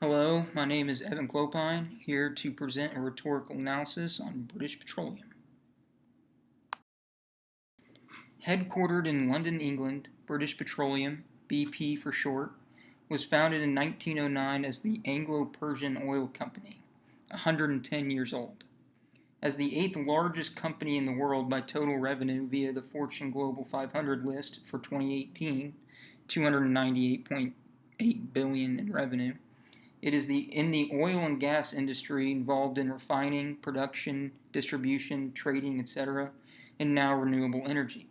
Hello, my name is Evan Clopine, here to present a rhetorical analysis on British Petroleum. Headquartered in London, England, British Petroleum, BP for short, was founded in 1909 as the Anglo-Persian Oil Company, 110 years old. As the 8th largest company in the world by total revenue via the Fortune Global 500 list for 2018, $298.8 billion in revenue. It is in the oil and gas industry involved in refining, production, distribution, trading, etc., and now renewable energy.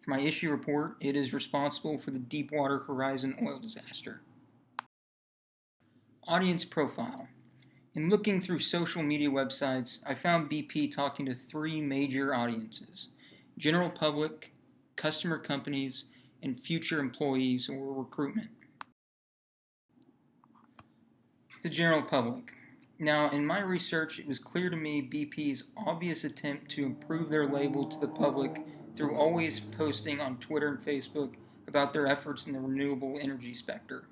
For my issue report, it is responsible for the Deepwater Horizon oil disaster. Audience profile. In looking through social media websites, I found BP talking to three major audiences: general public, customer companies, and future employees or recruitment. The general public. Now, in my research, it was clear to me BP's obvious attempt to improve their label to the public through always posting on Twitter and Facebook about their efforts in the renewable energy sector.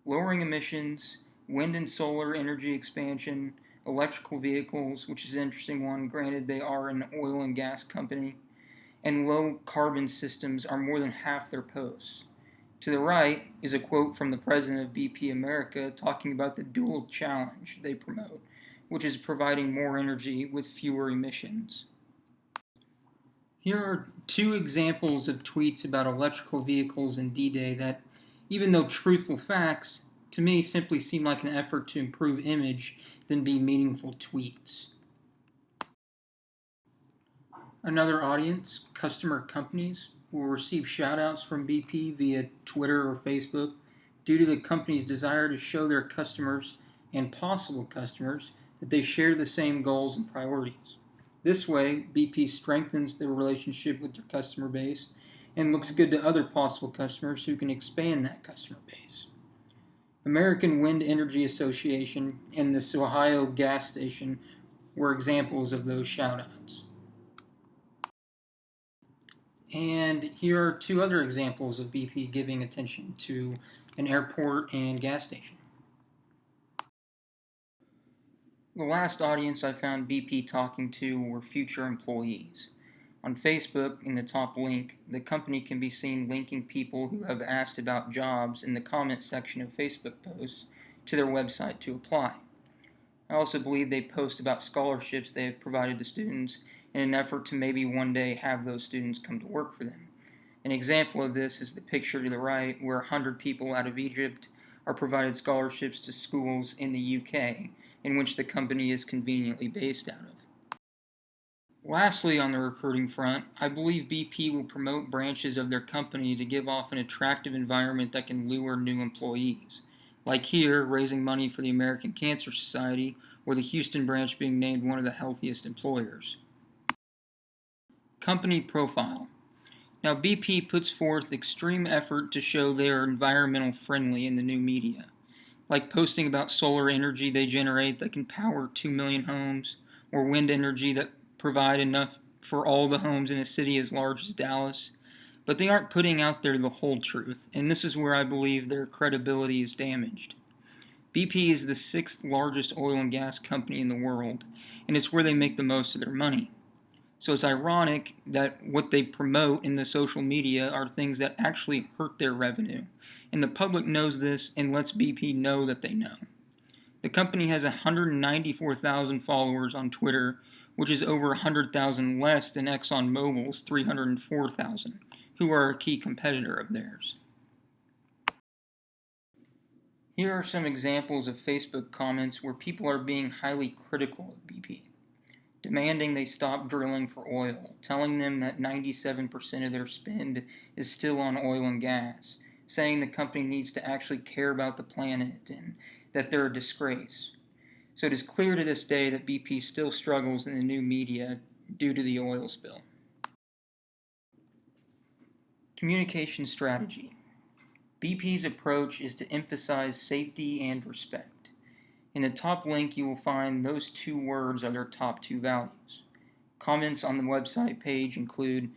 Lowering emissions, wind and solar energy expansion, electrical vehicles, which is an interesting one, granted they are an oil and gas company, and low carbon systems are more than half their posts. To the right is a quote from the president of BP America talking about the dual challenge they promote, which is providing more energy with fewer emissions. Here are two examples of tweets about electrical vehicles and D-Day that, even though truthful facts, to me simply seem like an effort to improve image than be meaningful tweets. Another audience, customer companies, will receive shoutouts from BP via Twitter or Facebook due to the company's desire to show their customers and possible customers that they share the same goals and priorities. This way, BP strengthens their relationship with their customer base and looks good to other possible customers who can expand that customer base. American Wind Energy Association and the Ohio gas station were examples of those shoutouts. And here are two other examples of BP giving attention to an airport and gas station. The last audience I found BP talking to were future employees. On Facebook, in the top link, the company can be seen linking people who have asked about jobs in the comment section of Facebook posts to their website to apply. I also believe they post about scholarships they have provided to students in an effort to maybe one day have those students come to work for them. An example of this is the picture to the right, where 100 people out of Egypt are provided scholarships to schools in the UK, in which the company is conveniently based out of. Lastly, on the recruiting front, I believe BP will promote branches of their company to give off an attractive environment that can lure new employees, like here, raising money for the American Cancer Society, or the Houston branch being named one of the healthiest employers. Company profile. Now, BP puts forth extreme effort to show they are environmental friendly in the new media, like posting about solar energy they generate that can power 2 million homes, or wind energy that provide enough for all the homes in a city as large as Dallas. But they aren't putting out there the whole truth, and this is where I believe their credibility is damaged. BP is the 6th largest oil and gas company in the world, and it's where they make the most of their money. So it's ironic that what they promote in the social media are things that actually hurt their revenue. And the public knows this and lets BP know that they know. The company has 194,000 followers on Twitter, which is over 100,000 less than ExxonMobil's 304,000, who are a key competitor of theirs. Here are some examples of Facebook comments where people are being highly critical of BP. Demanding they stop drilling for oil, telling them that 97% of their spend is still on oil and gas, saying the company needs to actually care about the planet and that they're a disgrace. So it is clear to this day that BP still struggles in the new media due to the oil spill. Communication strategy. BP's approach is to emphasize safety and respect. In the top link, you will find those two words are their top two values. Comments on the website page include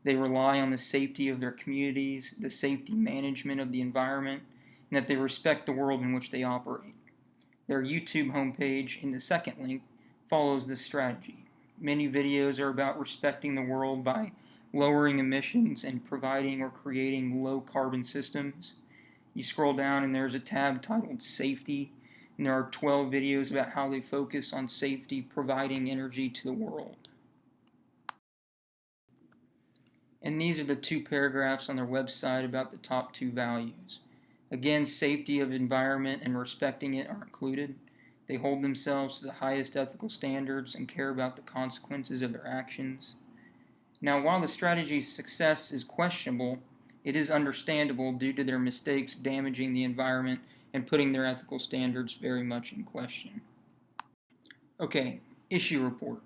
they rely on the safety of their communities, the safety management of the environment, and that they respect the world in which they operate. Their YouTube homepage, in the second link, follows this strategy. Many videos are about respecting the world by lowering emissions and providing or creating low carbon systems. You scroll down and there's a tab titled Safety, and there are 12 videos about how they focus on safety providing energy to the world. And these are the two paragraphs on their website about the top two values. Again, safety of environment and respecting it are included. They hold themselves to the highest ethical standards and care about the consequences of their actions. Now, while the strategy's success is questionable, it is understandable due to their mistakes damaging the environment and putting their ethical standards very much in question. Okay, issue report.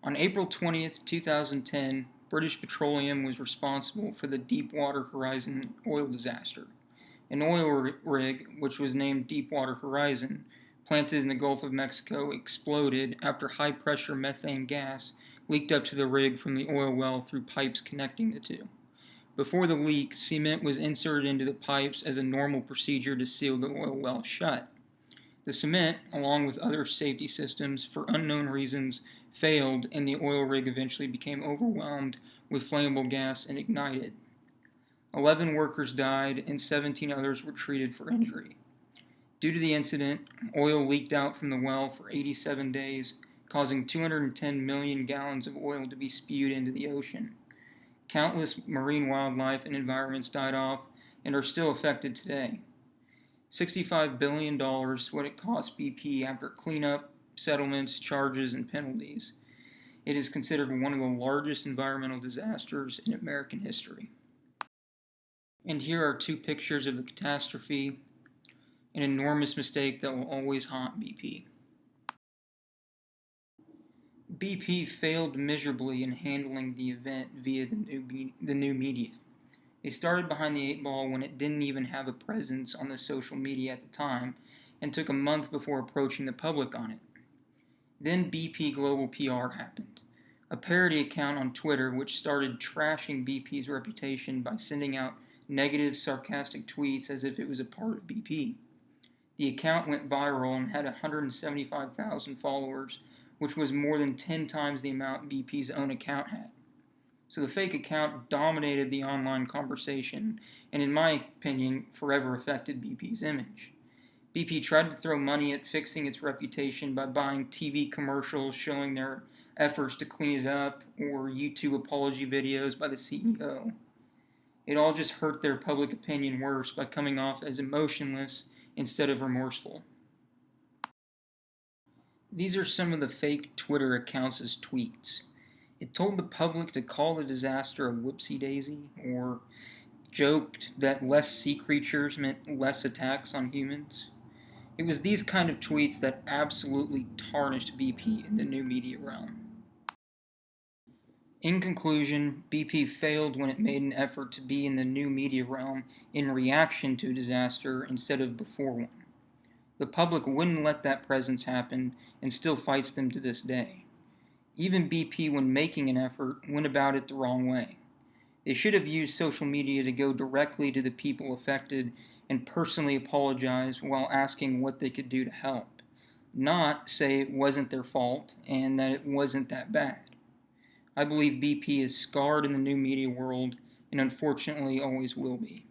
On April 20th, 2010, British Petroleum was responsible for the Deepwater Horizon oil disaster. An oil rig, which was named Deepwater Horizon, planted in the Gulf of Mexico, exploded after high-pressure methane gas leaked up to the rig from the oil well through pipes connecting the two. Before the leak, cement was inserted into the pipes as a normal procedure to seal the oil well shut. The cement, along with other safety systems, for unknown reasons, failed, and the oil rig eventually became overwhelmed with flammable gas and ignited. 11 workers died and 17 others were treated for injury. Due to the incident, oil leaked out from the well for 87 days, causing 210 million gallons of oil to be spewed into the ocean. Countless marine wildlife and environments died off and are still affected today. $65 billion is what it cost BP after cleanup, settlements, charges, and penalties. It is considered one of the largest environmental disasters in American history. And here are two pictures of the catastrophe, an enormous mistake that will always haunt BP. BP failed miserably in handling the event via the new media. They started behind the eight ball when it didn't even have a presence on the social media at the time, and took a month before approaching the public on it. Then BP Global PR happened, a parody account on Twitter which started trashing BP's reputation by sending out negative, sarcastic tweets as if it was a part of BP. The account went viral and had 175,000 followers, which was more than 10 times the amount BP's own account had. So the fake account dominated the online conversation and, in my opinion, forever affected BP's image. BP tried to throw money at fixing its reputation by buying TV commercials showing their efforts to clean it up or YouTube apology videos by the CEO. It all just hurt their public opinion worse by coming off as emotionless instead of remorseful. These are some of the fake Twitter accounts' tweets. It told the public to call the disaster a whoopsie-daisy, or joked that less sea creatures meant less attacks on humans. It was these kind of tweets that absolutely tarnished BP in the new media realm. In conclusion, BP failed when it made an effort to be in the new media realm in reaction to a disaster instead of before one. The public wouldn't let that presence happen and still fights them to this day. Even BP, when making an effort, went about it the wrong way. They should have used social media to go directly to the people affected and personally apologize while asking what they could do to help, not say it wasn't their fault and that it wasn't that bad. I believe BP is scarred in the new media world and unfortunately always will be.